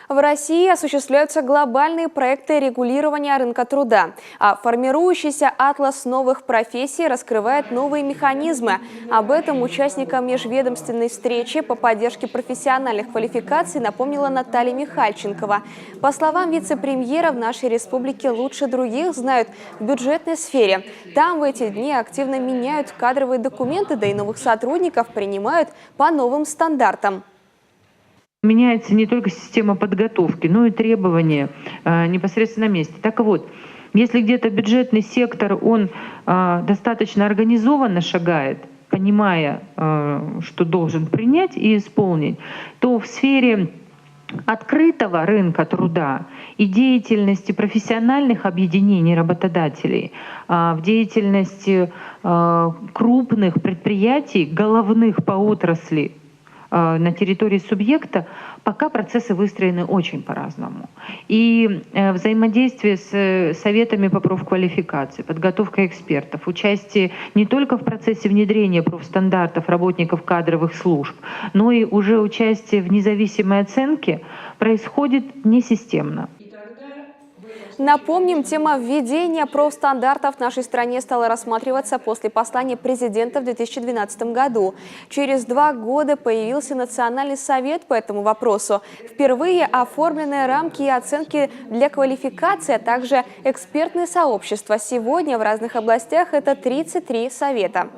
В России осуществляются глобальные проекты регулирования рынка труда, а формирующийся атлас новых профессий раскрывает новые механизмы. Об этом участникам межведомственной встречи по поддержке профессиональных квалификаций напомнила Наталья Михальченкова. По словам вице-премьера, в нашей республике лучше других знают в бюджетной сфере. Там в эти дни активно меняют кадровые документы, да и новых сотрудников принимают по новым стандартам. Меняется не только система подготовки, но и требования непосредственно на месте. Так вот, если где-то бюджетный сектор, он достаточно организованно шагает, понимая, что должен принять и исполнить, то в сфере открытого рынка труда и деятельности профессиональных объединений работодателей, в деятельности крупных предприятий, головных по отрасли, на территории субъекта, пока процессы выстроены очень по-разному. И взаимодействие с советами по профквалификации, подготовка экспертов, участие не только в процессе внедрения профстандартов работников кадровых служб, но и уже участие в независимой оценке происходит несистемно. Напомним, тема введения профстандартов в нашей стране стала рассматриваться после послания президента в 2012 году. Через 2 года появился Национальный совет по этому вопросу. Впервые оформлены рамки и оценки для квалификации, а также экспертные сообщества. Сегодня в разных областях это 33 совета.